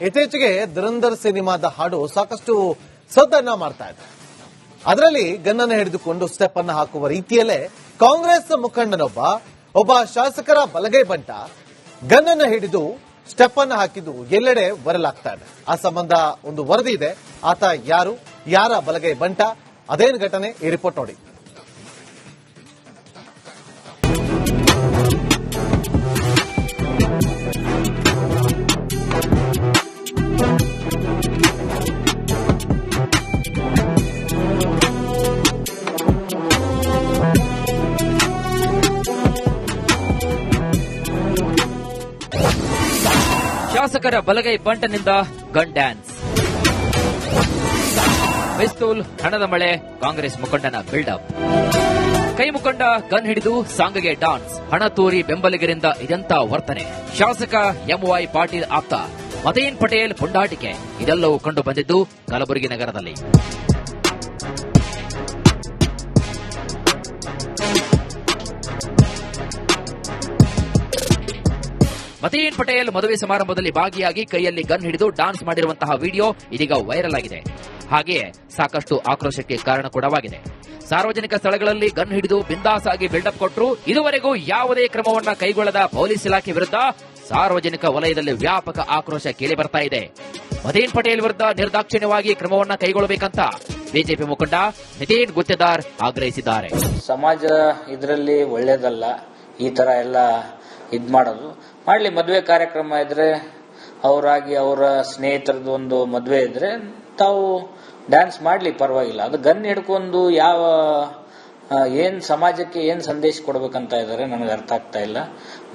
ಇತ್ತೀಚೆಗೆ ಧುರಂಧರ್ ಸಿನಿಮಾದ ಹಾಡು ಸಾಕಷ್ಟು ಸದ್ದನ್ನ ಮಾಡ್ತಾ ಇದೆ. ಅದರಲ್ಲಿ ಗನ್ನನ್ನು ಹಿಡಿದುಕೊಂಡು ಸ್ಟೆಪ್ ಅನ್ನು ಹಾಕುವ ರೀತಿಯಲ್ಲೇ ಕಾಂಗ್ರೆಸ್ ಮುಖಂಡನೊಬ್ಬ ಶಾಸಕರ ಬಲಗೈ ಬಂಟ ಗನ್ನನ್ನು ಹಿಡಿದು ಸ್ಟೆಪ್ ಅನ್ನು ಹಾಕಿದ್ದು ಎಲ್ಲೆಡೆ ವೈರಲ್ ಆಗ್ತಾ ಇದೆ. ಆ ಸಂಬಂಧ ಒಂದು ವರದಿ ಇದೆ. ಆತ ಯಾರ ಬಲಗೈ ಬಂಟ, ಅದೇನು ಘಟನೆ, ಈ ರಿಪೋರ್ಟ್ ನೋಡಿ. ಶಾಸಕರ ಬಲಗೈ ಬಂಟನಿಂದ ಗನ್ ಡ್ಯಾನ್ಸ್, ಪಿಸ್ತೂಲ್, ಹಣದ ಮಳೆ, ಕಾಂಗ್ರೆಸ್ ಮುಖಂಡನ ಬಿಲ್ಡಪ್. ಕೈ ಮುಖಂಡ ಗನ್ ಹಿಡಿದು ಸಾಂಗ್ಗೆ ಡಾನ್ಸ್, ಹಣ ತೋರಿ ಬೆಂಬಲಿಗರಿಂದ ಇದೆಂತ ವರ್ತನೆ. ಶಾಸಕ ಎಂವೈ ಪಾಟೀಲ್ ಆಪ್ತ ಮತೇನ್ ಪಟೇಲ್ ಪುಂಡಾಟಿಕೆ, ಇದೆಲ್ಲವೂ ಕಂಡು ಬಂದಿದ್ದು ಕಲಬುರಗಿ ನಗರದಲ್ಲಿ. ಮತೇನ್ ಪಟೇಲ್ ಮದುವೆ ಸಮಾರಂಭದಲ್ಲಿ ಭಾಗಿಯಾಗಿ ಕೈಯಲ್ಲಿ ಗನ್ ಹಿಡಿದು ಡಾನ್ಸ್ ಮಾಡಿರುವಂತಹ ವಿಡಿಯೋ ಇದೀಗ ವೈರಲ್ ಆಗಿದೆ. ಹಾಗೆಯೇ ಸಾಕಷ್ಟು ಆಕ್ರೋಶಕ್ಕೆ ಕಾರಣ ಕೂಡವಾಗಿದೆ. ಸಾರ್ವಜನಿಕ ಸ್ಥಳಗಳಲ್ಲಿ ಗನ್ ಹಿಡಿದು ಬಿಂದಾಸ್ ಆಗಿ ಬಿಲ್ಡಪ್ ಕೊಟ್ಟರು ಇದುವರೆಗೂ ಯಾವುದೇ ಕ್ರಮವನ್ನ ಕೈಗೊಳ್ಳದ ಪೊಲೀಸ್ ಇಲಾಖೆ ವಿರುದ್ಧ ಸಾರ್ವಜನಿಕ ವಲಯದಲ್ಲಿ ವ್ಯಾಪಕ ಆಕ್ರೋಶ ಕೇಳಿ ಬರ್ತಾ ಇದೆ. ಮತೇನ್ ಪಟೇಲ್ ವಿರುದ್ಧ ನಿರ್ದಾಕ್ಷಿಣ್ಯವಾಗಿ ಕ್ರಮವನ್ನ ಕೈಗೊಳ್ಳಬೇಕಂತ ಬಿಜೆಪಿ ಮುಖಂಡ ನಿತಿನ್ ಗುತ್ತೇದಾರ್ ಆಗ್ರಹಿಸಿದ್ದಾರೆ. ಸಮಾಜ ಇದರಲ್ಲಿ ಒಳ್ಳೇದಲ್ಲ, ಈ ತರ ಎಲ್ಲ ಮಾಡೋದು ಮಾಡ್ಲಿ. ಮದುವೆ ಕಾರ್ಯಕ್ರಮ ಇದ್ರೆ ಅವರಾಗಿ ಅವರ ಸ್ನೇಹಿತರದ್ದು ಒಂದು ಮದುವೆ ಇದ್ರೆ ತಾವು ಡ್ಯಾನ್ಸ್ ಮಾಡ್ಲಿ, ಪರವಾಗಿಲ್ಲ. ಅದು ಗನ್ ಹಿಡ್ಕೊಂಡು ಏನ್ ಸಮಾಜಕ್ಕೆ ಏನ್ ಸಂದೇಶ ಕೊಡ್ಬೇಕಂತ ಇದಾರೆ ನನಗೆ ಅರ್ಥ ಆಗ್ತಾ ಇಲ್ಲ.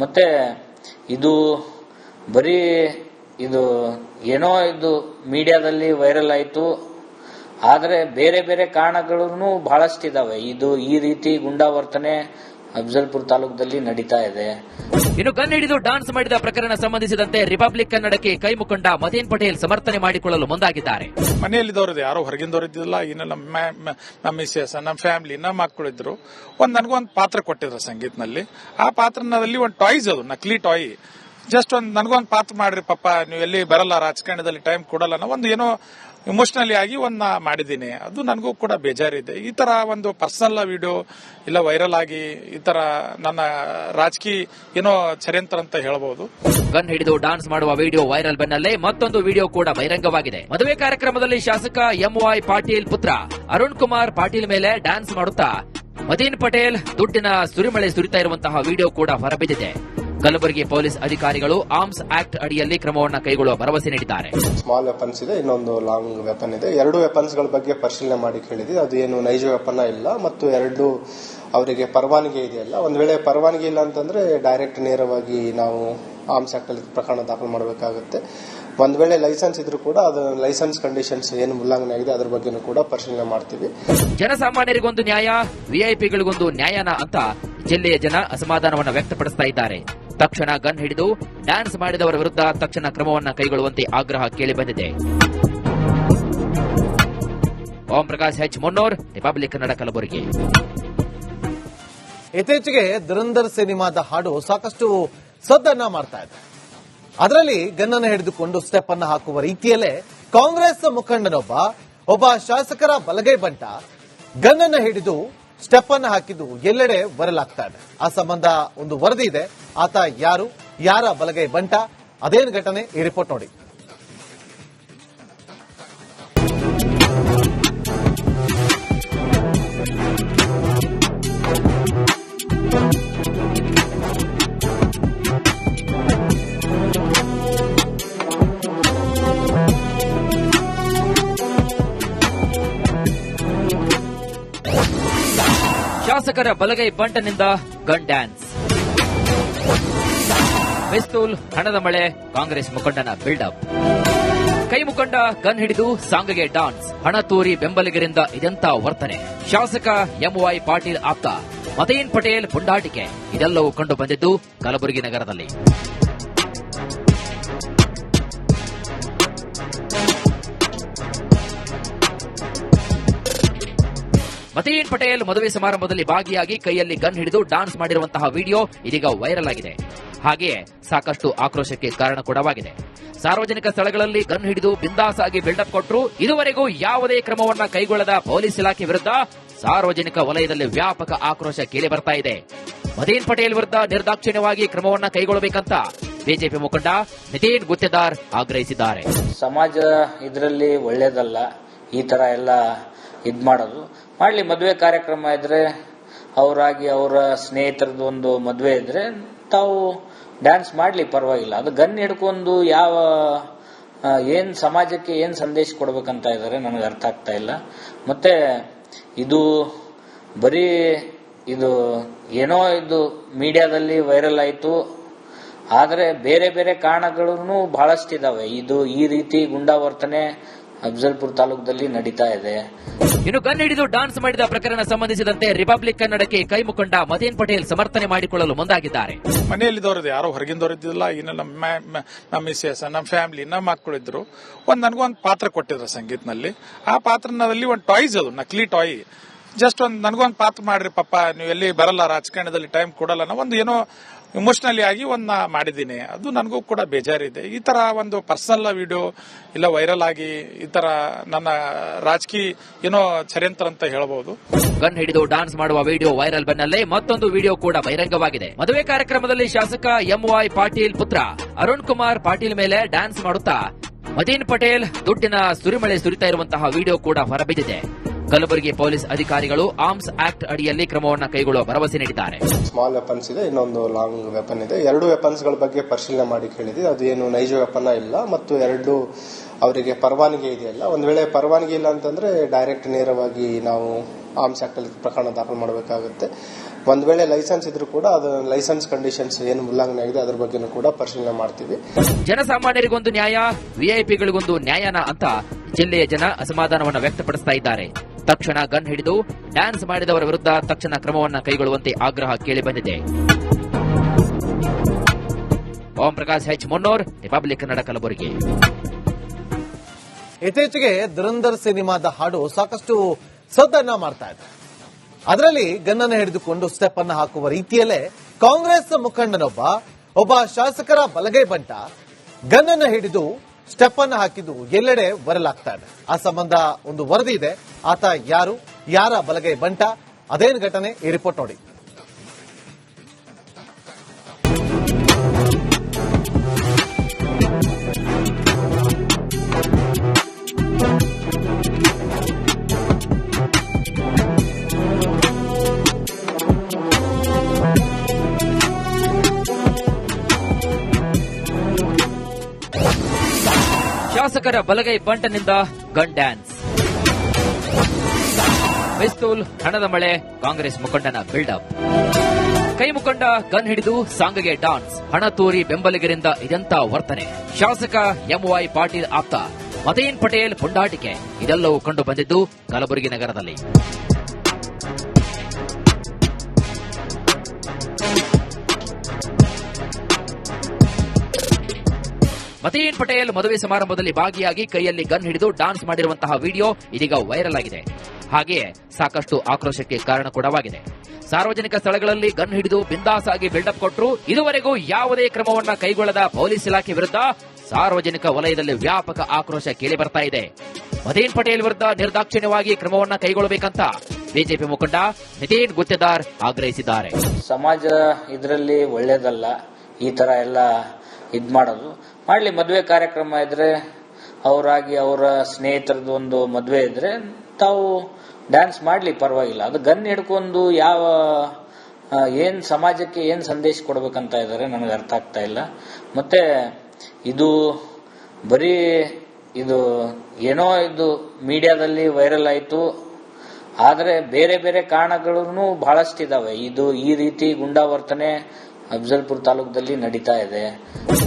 ಮತ್ತೆ ಇದು ಬರೀ ಏನೋ ಮೀಡಿಯಾದಲ್ಲಿ ವೈರಲ್ ಆಯ್ತು, ಆದ್ರೆ ಬೇರೆ ಬೇರೆ ಕಾರಣಗಳನ್ನು ಬಹಳಷ್ಟಿದಾವೆ. ಈ ರೀತಿ ಗುಂಡಾವರ್ತನೆ ಅಫಜಲ್ಪುರ ತಾಲೂಕದಲ್ಲಿ ನಡೀತಾ ಇದೆ. ಇನ್ನು ಗನ್ ಹಿಡಿದು ಡಾನ್ಸ್ ಮಾಡಿದ ಪ್ರಕರಣ ಸಂಬಂಧಿಸಿದಂತೆ ರಿಪಬ್ಲಿಕ್ ಕನ್ನಡಕ್ಕೆ ಕೈ ಮುಖಂಡ ಮತೇನ್ ಪಟೇಲ್ ಸಮರ್ಥನೆ ಮಾಡಿಕೊಳ್ಳಲು ಮುಂದಾಗಿದ್ದಾರೆ. ಮನೆಯಲ್ಲಿದ್ದವ್ರದ್ದು ಯಾರೋ ಹೊರಗಿಂದವ್ರಿದ್ದಿಲ್ಲ, ಇನ್ನು ನಮ್ಮ ಮಿಸ್ಸಸ್, ನಮ್ಮ ಫ್ಯಾಮಿಲಿ, ನಮ್ಮ ಮಕ್ಕಳಿದ್ರು. ನನಗೊಂದು ಪಾತ್ರ ಕೊಟ್ಟಿದ್ರು ಸಂಗೀತನಲ್ಲಿ. ಆ ಪಾತ್ರದಲ್ಲಿ ಒಂದು ಟಾಯ್ಸ್, ಅದು ನಕಲಿ ಟಾಯ್. ಜಸ್ಟ್ ನನಗೊಂದು ಪಾತ್ರ ಮಾಡ್ರಿ ಪಪ್ಪ, ನೀವು ಎಲ್ಲಿ ಬರಲ್ಲ, ರಾಜಕಾರಣದಲ್ಲಿ ಟೈಮ್ ಕೊಡಲ್ಲ, ಒಂದು ಏನೋ ಇಮೋಷನಲಿ ಆಗಿ ಮಾಡಿದ್ದೀನಿ. ಅದು ನನಗೂ ಕೂಡ ಬೇಜಾರಿದೆ. ಈ ತರ ಒಂದು ಪರ್ಸನಲ್ ವಿಡಿಯೋ ಇಲ್ಲ ವೈರಲ್ ಆಗಿ ಈ ತರ ನನ್ನ ರಾಜಕೀಯ ಏನೋ ಷಡ್ಯಂತ್ರ ಅಂತ ಹೇಳಬಹುದು. ಗನ್ ಹಿಡಿದು ಡಾನ್ಸ್ ಮಾಡುವ ವಿಡಿಯೋ ವೈರಲ್ ಬೆನ್ನಲ್ಲೇ ಮತ್ತೊಂದು ವಿಡಿಯೋ ಕೂಡ ಬಹಿರಂಗವಾಗಿದೆ. ಮದುವೆ ಕಾರ್ಯಕ್ರಮದಲ್ಲಿ ಶಾಸಕ ಎಂವೈ ಪಾಟೀಲ್ ಪುತ್ರ ಅರುಣ್ ಕುಮಾರ್ ಪಾಟೀಲ್ ಮೇಲೆ ಡ್ಯಾನ್ಸ್ ಮಾಡುತ್ತಾ ಮತೇನ್ ಪಟೇಲ್ ದುಡ್ಡಿನ ಸುರಿಮಳೆ ಸುರಿತಾ ಇರುವಂತಹ ವಿಡಿಯೋ ಕೂಡ ಹೊರಬಿದ್ದಿದೆ. ಕಲಬುರಗಿ ಪೊಲೀಸ್ ಅಧಿಕಾರಿಗಳು ಆರ್ಮ್ಸ್ ಆಕ್ಟ್ ಅಡಿಯಲ್ಲಿ ಕ್ರಮವನ್ನು ಕೈಗೊಳ್ಳುವ ಭರವಸೆ ನೀಡಿದ್ದಾರೆ. ಸ್ಮಾಲ್ ವೆಪನ್ಸ್ ಇದೆ, ಇನ್ನೊಂದು ಲಾಂಗ್ ವೆಪನ್ ಇದೆ. ಎರಡು ವೆಪನ್ಸ್ ಗಳ ಬಗ್ಗೆ ಪರಿಶೀಲನೆ ಮಾಡಿ ಕೇಳಿದ್ವಿ. ಅದು ಏನು ನೈಜ ವೆಪನ್ ಇಲ್ಲ, ಮತ್ತು ಎರಡು ಅವರಿಗೆ ಪರವಾನಗಿ ಇದೆಯಲ್ಲ. ಒಂದ್ ವೇಳೆ ಪರವಾನಗಿ ಇಲ್ಲ ಅಂತಂದ್ರೆ ಡೈರೆಕ್ಟ್ ನೇರವಾಗಿ ನಾವು ಆರ್ಮ್ಸ್ ಆಕ್ಟ್ ಅಲ್ಲಿ ಪ್ರಕರಣ ದಾಖಲು ಮಾಡಬೇಕಾಗುತ್ತೆ. ಒಂದ್ ವೇಳೆ ಲೈಸೆನ್ಸ್ ಇದ್ರೂ ಕೂಡ ಅದು ಲೈಸೆನ್ಸ್ ಕಂಡೀಷನ್ಸ್ ಏನು ಉಲ್ಲಂಘನೆ ಆಗಿದೆ ಅದ್ರ ಬಗ್ಗೆನೂ ಕೂಡ ಪರಿಶೀಲನೆ ಮಾಡ್ತೀವಿ. ಜನಸಾಮಾನ್ಯರಿಗೊಂದು ನ್ಯಾಯ, ವಿಐಪಿಗಳಿಗೊಂದು ನ್ಯಾಯನ ಅಂತ ಜಿಲ್ಲೆಯ ಜನ ಅಸಮಾಧಾನವನ್ನು ವ್ಯಕ್ತಪಡಿಸ್ತಾ ಇದ್ದಾರೆ. ತಕ್ಷಣ ಗನ್ ಹಿಡಿದು ಡ್ಯಾನ್ಸ್ ಮಾಡಿದವರ ವಿರುದ್ಧ ತಕ್ಷಣ ಕ್ರಮವನ್ನು ಕೈಗೊಳ್ಳುವಂತೆ ಆಗ್ರಹ ಕೇಳಿಬಂದಿದೆ. ಓಂ ಪ್ರಕಾಶ್ ಹೆಚ್ ಮುನ್ನೂರ್, ರಿಪಬ್ಲಿಕ್ ಕನ್ನಡ, ಕಲಬುರಗಿ. ಇತ್ತೀಚೆಗೆ ಧುರಂಧರ್ ಸಿನಿಮಾದ ಹಾಡು ಸಾಕಷ್ಟು ಸದ್ದನ್ನ ಮಾಡ್ತಾ ಇದೆ. ಅದರಲ್ಲಿ ಗನ್ನನ್ನು ಹಿಡಿದುಕೊಂಡು ಸ್ಟೆಪ್ ಅನ್ನು ಹಾಕುವ ರೀತಿಯಲ್ಲೇ ಕಾಂಗ್ರೆಸ್ ಮುಖಂಡನೊಬ್ಬ ಶಾಸಕರ ಬಲಗೈ ಬಂಟ ಗನ್ನನ್ನು ಹಿಡಿದು ಸ್ಟೆಪ್ ಅನ್ನು ಹಾಕಿದ್ದು ಎಲ್ಲೆಡೆ ವೈರಲ್ ಆಗ್ತಾ ಇದೆ. ಆ ಸಂಬಂಧ ಒಂದು ವರದಿ ಇದೆ. ಆತ ಯಾರ ಬಲಗೈ ಬಂಟ, ಅದೇನು ಘಟನೆ, ಈ ರಿಪೋರ್ಟ್ ನೋಡಿ. ಶಾಸಕರ ಬಲಗೈ ಬಂಟನಿಂದ ಗನ್ ಡ್ಯಾನ್ಸ್, ಪಿಸ್ತೂಲ್, ಹಣದ ಮಳೆ, ಕಾಂಗ್ರೆಸ್ ಮುಖಂಡನ ಬಿಲ್ಡಪ್. ಕೈ ಮುಖಂಡ ಗನ್ ಹಿಡಿದು ಸಾಂಗ್ಗೆ ಡಾನ್ಸ್, ಹಣ ತೋರಿ ಬೆಂಬಲಿಗರಿಂದ ಇದೆಂತ ವರ್ತನೆ. ಶಾಸಕ ಎಂವೈ ಪಾಟೀಲ್ ಆಪ್ತ ಮತೇನ್ ಪಟೇಲ್ ಪುಂಡಾಟಿಕೆ, ಇದೆಲ್ಲವೂ ಕಂಡು ಬಂದಿದ್ದು ಕಲಬುರಗಿ ನಗರದಲ್ಲಿ. ಮತೇನ್ ಪಟೇಲ್ ಮದುವೆ ಸಮಾರಂಭದಲ್ಲಿ ಭಾಗಿಯಾಗಿ ಕೈಯಲ್ಲಿ ಗನ್ ಹಿಡಿದು ಡಾನ್ಸ್ ಮಾಡಿರುವಂತಹ ವಿಡಿಯೋ ಇದೀಗ ವೈರಲ್ ಆಗಿದೆ. ಹಾಗೆಯೇ ಸಾಕಷ್ಟು ಆಕ್ರೋಶಕ್ಕೆ ಕಾರಣ ಕೂಡವಾಗಿದೆ. ಸಾರ್ವಜನಿಕ ಸ್ಥಳಗಳಲ್ಲಿ ಗನ್ ಹಿಡಿದು ಬಿಂದಾಸ್ ಆಗಿ ಬಿಲ್ಡಪ್ ಕೊಟ್ಟರು ಇದುವರೆಗೂ ಯಾವುದೇ ಕ್ರಮವನ್ನ ಕೈಗೊಳ್ಳದ ಪೊಲೀಸ್ ಇಲಾಖೆ ವಿರುದ್ಧ ಸಾರ್ವಜನಿಕ ವಲಯದಲ್ಲಿ ವ್ಯಾಪಕ ಆಕ್ರೋಶ ಕೇಳಿ ಬರ್ತಾ ಇದೆ. ಮದೀನ್ ಪಟೇಲ್ ವಿರುದ್ಧ ನಿರ್ದಾಕ್ಷಿಣ್ಯವಾಗಿ ಕ್ರಮವನ್ನ ಕೈಗೊಳ್ಳಬೇಕಂತ ಬಿಜೆಪಿ ಮುಖಂಡ ನಿತೀನ್ ಗುತ್ತೇದಾರ್ ಆಗ್ರಹಿಸಿದ್ದಾರೆ. ಸಮಾಜ ಇದರಲ್ಲಿ ಒಳ್ಳೇದಲ್ಲ, ಈ ತರ ಎಲ್ಲ ಮಾಡೋದು ಮಾಡ್ಲಿ. ಮದುವೆ ಕಾರ್ಯಕ್ರಮ ಇದ್ರೆ ಅವರಾಗಿ ಅವರ ಸ್ನೇಹಿತರದ್ದು ಒಂದು ಮದುವೆ ಇದ್ರೆ ತಾವು ಡ್ಯಾನ್ಸ್ ಮಾಡ್ಲಿ, ಪರವಾಗಿಲ್ಲ. ಅದು ಗನ್ ಹಿಡ್ಕೊಂಡು ಏನ್ ಸಮಾಜಕ್ಕೆ ಏನ್ ಸಂದೇಶ ಕೊಡ್ಬೇಕಂತ ಇದ್ದಾರೆ ನನಗೆ ಅರ್ಥ ಆಗ್ತಾ ಇಲ್ಲ. ಮತ್ತೆ ಇದು ಬರೀ ಏನೋ ಮೀಡಿಯಾದಲ್ಲಿ ವೈರಲ್ ಆಯ್ತು, ಆದರೆ ಬೇರೆ ಬೇರೆ ಕಾರಣಗಳನ್ನು ಬಹಳಷ್ಟಿದಾವೆ. ಈ ರೀತಿ ಗುಂಡಾವರ್ತನೆ ಅಫಜಲ್ಪುರ ತಾಲೂಕದಲ್ಲಿ ನಡೀತಾ ಇದೆ. ಇನ್ನು ಗನ್ ಹಿಡಿದು ಡಾನ್ಸ್ ಮಾಡಿದ ಪ್ರಕರಣ ಸಂಬಂಧಿಸಿದಂತೆ ರಿಪಬ್ಲಿಕ್ ಕನ್ನಡಕ್ಕೆ ಕೈ ಮುಖಂಡ ಮದೀನ್ ಪಟೇಲ್ ಸಮರ್ಥನೆ ಮಾಡಿಕೊಳ್ಳಲು ಮುಂದಾಗಿದ್ದಾರೆ. ಮನೆಯಲ್ಲಿದ್ದವ್ರದ್ದು ಯಾರೋ ಹೊರಗಿಂದವ್ರದ್ದಿಲ್ಲ, ಇನ್ನು ನಮ್ಮ ಮಿಸ್ಸಸ್, ನಮ್ಮ ಫ್ಯಾಮಿಲಿ, ನಮ್ಮ ಮಕ್ಕಳಿದ್ರು. ನನಗೊಂದು ಪಾತ್ರ ಕೊಟ್ಟಿದ್ರು ಸಂಗೀತನಲ್ಲಿ. ಆ ಪಾತ್ರದಲ್ಲಿ ಒಂದು ಟಾಯ್ಸ್, ಅದು ನಕಲಿ ಟಾಯ್. ಜಸ್ಟ್ ನನಗೊಂದು ಪಾತ್ರ ಮಾಡ್ರಿ ಪಪ್ಪ, ನೀವು ಎಲ್ಲಿ ಬರಲ್ಲ, ರಾಜಕಾರಣದಲ್ಲಿ ಟೈಮ್ ಕೊಡಲ್ಲ, ಒಂದು ಏನೋ ಇಮೋಷನಲಿ ಆಗಿ ಒಂದು ಮಾಡಿದ್ದೀನಿ. ಅದು ನನಗೂ ಕೂಡ ಬೇಜಾರಿದೆ. ಈ ತರ ಒಂದು ಪರ್ಸನಲ್ ವಿಡಿಯೋ ಇಲ್ಲ ವೈರಲ್ ಆಗಿ ಈ ತರ ನನ್ನ ರಾಜಕೀಯ ಏನೋ ಷಡ್ಯಂತ್ರ ಅಂತ ಹೇಳಬಹುದು. ಗನ್ ಹಿಡಿದು ಡಾನ್ಸ್ ಮಾಡುವ ವಿಡಿಯೋ ವೈರಲ್ ಬೆನ್ನಲ್ಲೇ ಮತ್ತೊಂದು ವಿಡಿಯೋ ಕೂಡ ಬಹಿರಂಗವಾಗಿದೆ. ಮದುವೆ ಕಾರ್ಯಕ್ರಮದಲ್ಲಿ ಶಾಸಕ ಎಂವೈ ಪಾಟೀಲ್ ಪುತ್ರ ಅರುಣ್ ಕುಮಾರ್ ಪಾಟೀಲ್ ಮೇಲೆ ಡ್ಯಾನ್ಸ್ ಮಾಡುತ್ತಾ ಮದೀನ್ ಪಟೇಲ್ ದುಡ್ಡಿನ ಸುರಿಮಳೆ ಸುರಿತಾ ಇರುವಂತಹ ವಿಡಿಯೋ ಕೂಡ ಹೊರಬಿದ್ದಿದೆ. ಕಲಬುರಗಿ ಪೊಲೀಸ್ ಅಧಿಕಾರಿಗಳು ಆರ್ಮ್ಸ್ ಆಕ್ಟ್ ಅಡಿಯಲ್ಲಿ ಕ್ರಮವನ್ನು ಕೈಗೊಳ್ಳುವ ಭರವಸೆ ನೀಡಿದ್ದಾರೆ. ಸ್ಮಾಲ್ ವೆಪನ್ಸ್ ಇದೆ, ಇನ್ನೊಂದು ಲಾಂಗ್ ವೆಪನ್ ಇದೆ. 2 ವೆಪನ್ಸ್ ಗಳ ಬಗ್ಗೆ ಪರಿಶೀಲನೆ ಮಾಡಿ ಕೇಳಿದ್ವಿ. ಅದು ಏನು ನೈಜ ವೆಪನ್ ಇಲ್ಲ ಮತ್ತು 2 ಅವರಿಗೆ ಪರವಾನಗಿ ಇದೆಯಲ್ಲ. ಒಂದ್ ವೇಳೆ ಪರವಾನಗಿ ಇಲ್ಲ ಅಂತಂದ್ರೆ ಡೈರೆಕ್ಟ್ ನೇರವಾಗಿ ನಾವು ಆರ್ಮ್ಸ್ ಆಕ್ಟ್ ಅಲ್ಲಿ ಪ್ರಕರಣ ದಾಖಲು ಮಾಡಬೇಕಾಗುತ್ತೆ. ಒಂದ್ ವೇಳೆ ಲೈಸೆನ್ಸ್ ಇದ್ರೂ ಕೂಡ ಅದು ಲೈಸೆನ್ಸ್ ಕಂಡೀಷನ್ಸ್ ಏನು ಉಲ್ಲಂಘನೆ ಆಗಿದೆ ಅದ್ರ ಬಗ್ಗೆನೂ ಕೂಡ ಪರಿಶೀಲನೆ ಮಾಡ್ತೀವಿ. ಜನಸಾಮಾನ್ಯರಿಗೊಂದು ನ್ಯಾಯ, ವಿಐಪಿಗಳಿಗೊಂದು ನ್ಯಾಯನ ಅಂತ ಜಿಲ್ಲೆಯ ಜನ ಅಸಮಾಧಾನವನ್ನು ವ್ಯಕ್ತಪಡಿಸ್ತಾ ಇದ್ದಾರೆ. ತಕ್ಷಣ ಗನ್ ಹಿಡಿದು ಡ್ಯಾನ್ಸ್ ಮಾಡಿದವರ ವಿರುದ್ಧ ತಕ್ಷಣ ಕ್ರಮವನ್ನು ಕೈಗೊಳ್ಳುವಂತೆ ಆಗ್ರಹ ಕೇಳಿಬಂದಿದೆ. ಓಂ ಪ್ರಕಾಶ್ ಹೆಚ್ ಮುನ್ನೂರ್, ರಿಪಬ್ಲಿಕ್ ಕನ್ನಡ, ಕಲಬುರಗಿ. ಇತ್ತೀಚೆಗೆ ಧುರಂಧರ್ ಸಿನಿಮಾದ ಹಾಡು ಸಾಕಷ್ಟು ಸದ್ದನ್ನ ಮಾಡ್ತಾ ಇದೆ. ಅದರಲ್ಲಿ ಗನ್ನನ್ನು ಹಿಡಿದುಕೊಂಡು ಸ್ಟೆಪ್ ಅನ್ನು ಹಾಕುವ ರೀತಿಯಲ್ಲೇ ಕಾಂಗ್ರೆಸ್ ಒಬ್ಬ ಶಾಸಕರ ಬಲಗೈ ಬಂಟ ಗನ್ನನ್ನು ಹಿಡಿದು ಸ್ಟೆಪ್ ಅನ್ನು ಹಾಕಿದ್ದು ಎಲ್ಲೆಡೆ ವೈರಲ್ ಆಗ್ತಾ ಇದೆ. ಆ ಸಂಬಂಧ ಒಂದು ವರದಿ ಇದೆ. ಆತ ಯಾರ ಬಲಗೈ ಬಂಟ, ಅದೇನು ಘಟನೆ, ಈ ರಿಪೋರ್ಟ್ ನೋಡಿ. ಶಾಸಕರ ಬಲಗೈ ಬಂಟನಿಂದ ಗನ್ ಡ್ಯಾನ್ಸ್, ಪಿಸ್ತೂಲ್, ಹಣದ ಮಳೆ, ಕಾಂಗ್ರೆಸ್ ಮುಖಂಡನ ಬಿಲ್ಡಪ್. ಕೈ ಮುಖಂಡ ಗನ್ ಹಿಡಿದು ಸಾಂಗ್ಗೆ ಡಾನ್ಸ್, ಹಣ ತೋರಿ ಬೆಂಬಲಿಗರಿಂದ ಇದೆಂತ ವರ್ತನೆ. ಶಾಸಕ ಎಂವೈ ಪಾಟೀಲ್ ಆಪ್ತ ಮದೀನ್ ಪಟೇಲ್ ಪುಂಡಾಟಿಕೆ, ಇದೆಲ್ಲವೂ ಕಂಡು ಬಂದಿದ್ದು ಕಲಬುರಗಿ ನಗರದಲ್ಲಿ. ಮದೀನ್ ಪಟೇಲ್ ಮದುವೆ ಸಮಾರಂಭದಲ್ಲಿ ಭಾಗಿಯಾಗಿ ಕೈಯಲ್ಲಿ ಗನ್ ಹಿಡಿದು ಡಾನ್ಸ್ ಮಾಡಿರುವಂತಹ ವಿಡಿಯೋ ಇದೀಗ ವೈರಲ್ ಆಗಿದೆ. ಹಾಗೆಯೇ ಸಾಕಷ್ಟು ಆಕ್ರೋಶಕ್ಕೆ ಕಾರಣ ಕೂಡವಾಗಿದೆ. ಸಾರ್ವಜನಿಕ ಸ್ಥಳಗಳಲ್ಲಿ ಗನ್ ಹಿಡಿದು ಬಿಂದಾಸ್ ಆಗಿ ಬಿಲ್ಡಪ್ ಕೊಟ್ಟರು ಇದುವರೆಗೂ ಯಾವುದೇ ಕ್ರಮವನ್ನ ಕೈಗೊಳ್ಳದ ಪೊಲೀಸ್ ಇಲಾಖೆ ವಿರುದ್ಧ ಸಾರ್ವಜನಿಕ ವಲಯದಲ್ಲಿ ವ್ಯಾಪಕ ಆಕ್ರೋಶ ಕೇಳಿ ಬರ್ತಾ ಇದೆ. ಮದೀನ್ ಪಟೇಲ್ ವಿರುದ್ಧ ನಿರ್ದಾಕ್ಷಿಣ್ಯವಾಗಿ ಕ್ರಮವನ್ನ ಕೈಗೊಳ್ಳಬೇಕಂತ ಬಿಜೆಪಿ ಮುಖಂಡ ನಿತೀನ್ ಗುತ್ತೇದಾರ್ ಆಗ್ರಹಿಸಿದ್ದಾರೆ. ಸಮಾಜ ಇದರಲ್ಲಿ ಒಳ್ಳೇದಲ್ಲ, ಈ ತರ ಎಲ್ಲ ಮಾಡೋದು ಮಾಡ್ಲಿ. ಮದುವೆ ಕಾರ್ಯಕ್ರಮ ಇದ್ರೆ ಅವರಾಗಿ ಅವರ ಸ್ನೇಹಿತರದ್ದು ಒಂದು ಮದುವೆ ಇದ್ರೆ ತಾವು ಡ್ಯಾನ್ಸ್ ಮಾಡ್ಲಿ, ಪರವಾಗಿಲ್ಲ. ಅದು ಗನ್ ಹಿಡ್ಕೊಂಡು ಏನ್ ಸಮಾಜಕ್ಕೆ ಏನ್ ಸಂದೇಶ ಕೊಡ್ಬೇಕಂತ ಇದ್ದಾರೆ ನನಗೆ ಅರ್ಥ ಆಗ್ತಾ ಇಲ್ಲ. ಮತ್ತೆ ಬರೀ ಏನೋ ಮೀಡಿಯಾದಲ್ಲಿ ವೈರಲ್ ಆಯ್ತು, ಆದರೆ ಬೇರೆ ಬೇರೆ ಕಾರಣಗಳನ್ನು ಬಹಳಷ್ಟಿದಾವೆ. ಈ ರೀತಿ ಗುಂಡಾವರ್ತನೆ ಅಫಜಲ್ಪುರ ತಾಲೂಕದಲ್ಲಿ ನಡೀತಾ ಇದೆ.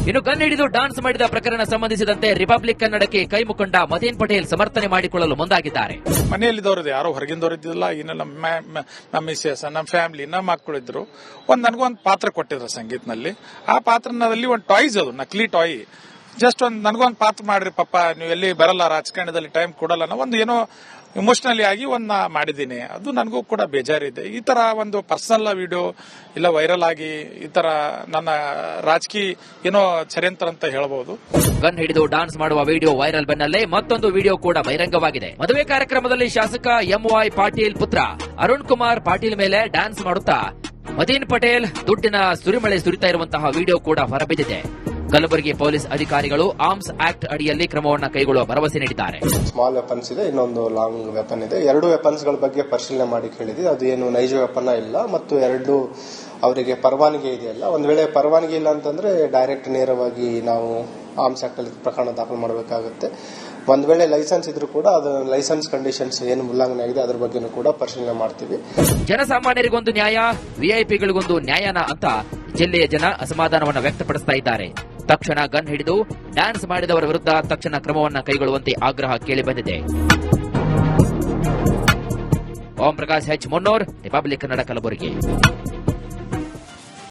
ಇನ್ನು ಗನ್ ಹಿಡಿದು ಡಾನ್ಸ್ ಮಾಡಿದ ಪ್ರಕರಣ ಸಂಬಂಧಿಸಿದಂತೆ ರಿಪಬ್ಲಿಕ್ ಕನ್ನಡಕ್ಕೆ ಕೈ ಮುಖಂಡ ಮದೀನ್ ಪಟೇಲ್ ಸಮರ್ಥನೆ ಮಾಡಿಕೊಳ್ಳಲು ಮುಂದಾಗಿದ್ದಾರೆ. ಮನೆಯಲ್ಲಿದ್ದವ್ರದ್ದು ಯಾರೋ ಹೊರಗಿಂದವ್ರದ್ದಿಲ್ಲ, ಇನ್ನು ನಮ್ಮ ಮಿಸ್ಸಸ್, ನಮ್ಮ ಫ್ಯಾಮಿಲಿ, ನಮ್ಮ ಮಕ್ಕಳಿದ್ರು. ನನಗೊಂದು ಪಾತ್ರ ಕೊಟ್ಟಿದ್ರು ಸಂಗೀತನಲ್ಲಿ. ಆ ಪಾತ್ರದಲ್ಲಿ ಒಂದು ಟಾಯ್ಸ್, ಅದು ನಕಲಿ ಟಾಯ್. ಜಸ್ಟ್ ನನಗೊಂದು ಪಾತ್ರ ಮಾಡ್ರಿ ಪಪ್ಪ, ನೀವು ಎಲ್ಲಿ ಬರಲ್ಲ, ರಾಜಕಾರಣದಲ್ಲಿ ಟೈಮ್ ಕೊಡಲ್ಲ ಅನ್ನೋ ಒಂದು ಏನೋ ಇಮೋಷನಲಿ ಆಗಿ ಒಂದು ಮಾಡಿದ್ದೀನಿ. ಅದು ನನಗೂ ಕೂಡ ಬೇಜಾರಿದೆ. ಈ ತರ ಒಂದು ಪರ್ಸನಲ್ ವಿಡಿಯೋ ಇಲ್ಲ ವೈರಲ್ ಆಗಿ ಈ ತರ ನನ್ನ ರಾಜಕೀಯ ಏನೋ ಷಡ್ಯಂತ್ರ ಅಂತ ಹೇಳಬಹುದು. ಗನ್ ಹಿಡಿದು ಡಾನ್ಸ್ ಮಾಡುವ ವಿಡಿಯೋ ವೈರಲ್ ಬೆನ್ನಲ್ಲೇ ಮತ್ತೊಂದು ವಿಡಿಯೋ ಕೂಡ ಬಹಿರಂಗವಾಗಿದೆ. ಮದುವೆ ಕಾರ್ಯಕ್ರಮದಲ್ಲಿ ಶಾಸಕ ಎಂವೈ ಪಾಟೀಲ್ ಪುತ್ರ ಅರುಣ್ ಕುಮಾರ್ ಪಾಟೀಲ್ ಮೇಲೆ ಡ್ಯಾನ್ಸ್ ಮಾಡುತ್ತಾ ಮತೀನ್ ಪಟೇಲ್ ದುಡ್ಡಿನ ಸುರಿಮಳೆ ಸುರಿತಾ ಇರುವಂತಹ ವಿಡಿಯೋ ಕೂಡ ಹೊರಬಿದ್ದಿದೆ. ಕಲಬುರಗಿ ಪೊಲೀಸ್ ಅಧಿಕಾರಿಗಳು ಆರ್ಮ್ಸ್ ಆಕ್ಟ್ ಅಡಿಯಲ್ಲಿ ಕ್ರಮವನ್ನು ಕೈಗೊಳ್ಳುವ ಭರವಸೆ ನೀಡಿದ್ದಾರೆ. ಸ್ಮಾಲ್ ವೆಪನ್ಸ್ ಇದೆ, ಇನ್ನೊಂದು ಲಾಂಗ್ ವೆಪನ್ ಇದೆ. 2 ವೆಪನ್ಸ್ ಗಳ ಬಗ್ಗೆ ಪರಿಶೀಲನೆ ಮಾಡಿ ಕೇಳಿದ್ವಿ. ಅದು ಏನು ನೈಜ ವೆಪನ್ ಇಲ್ಲ ಮತ್ತು 2 ಅವರಿಗೆ ಪರವಾನಗಿ ಇದೆಯಲ್ಲ. ಒಂದ್ ವೇಳೆ ಪರವಾನಗಿ ಇಲ್ಲ ಅಂತಂದ್ರೆ ಡೈರೆಕ್ಟ್ ನೇರವಾಗಿ ನಾವು ಆರ್ಮ್ಸ್ ಆಕ್ಟ್ ಅಲ್ಲಿ ಪ್ರಕರಣ ದಾಖಲು ಮಾಡಬೇಕಾಗುತ್ತೆ. ಒಂದ್ ವೇಳೆ ಲೈಸೆನ್ಸ್ ಇದ್ರೂ ಕೂಡ ಅದು ಲೈಸೆನ್ಸ್ ಕಂಡೀಷನ್ಸ್ ಏನು ಉಲ್ಲಂಘನೆ ಆಗಿದೆ ಅದ್ರ ಬಗ್ಗೆನೂ ಕೂಡ ಪರಿಶೀಲನೆ ಮಾಡ್ತೀವಿ. ಜನಸಾಮಾನ್ಯರಿಗೊಂದು ನ್ಯಾಯ, ವಿಐಪಿಗಳಿಗೊಂದು ನ್ಯಾಯನ ಅಂತ ಜಿಲ್ಲೆಯ ಜನ ಅಸಮಾಧಾನವನ್ನು ವ್ಯಕ್ತಪಡಿಸ್ತಾ ಇದ್ದಾರೆ. ತಕ್ಷಣ ಗನ್ ಹಿಡಿದು ಡ್ಯಾನ್ಸ್ ಮಾಡಿದವರ ವಿರುದ್ಧ ತಕ್ಷಣ ಕ್ರಮವನ್ನು ಕೈಗೊಳ್ಳುವಂತೆ ಆಗ್ರಹ ಕೇಳಿಬಂದಿದೆ. ಓಂ ಪ್ರಕಾಶ್ ಹೆಚ್ ಮುನ್ನೂರ್, ರಿಪಬ್ಲಿಕ್ ಕನ್ನಡ, ಕಲಬುರಗಿ.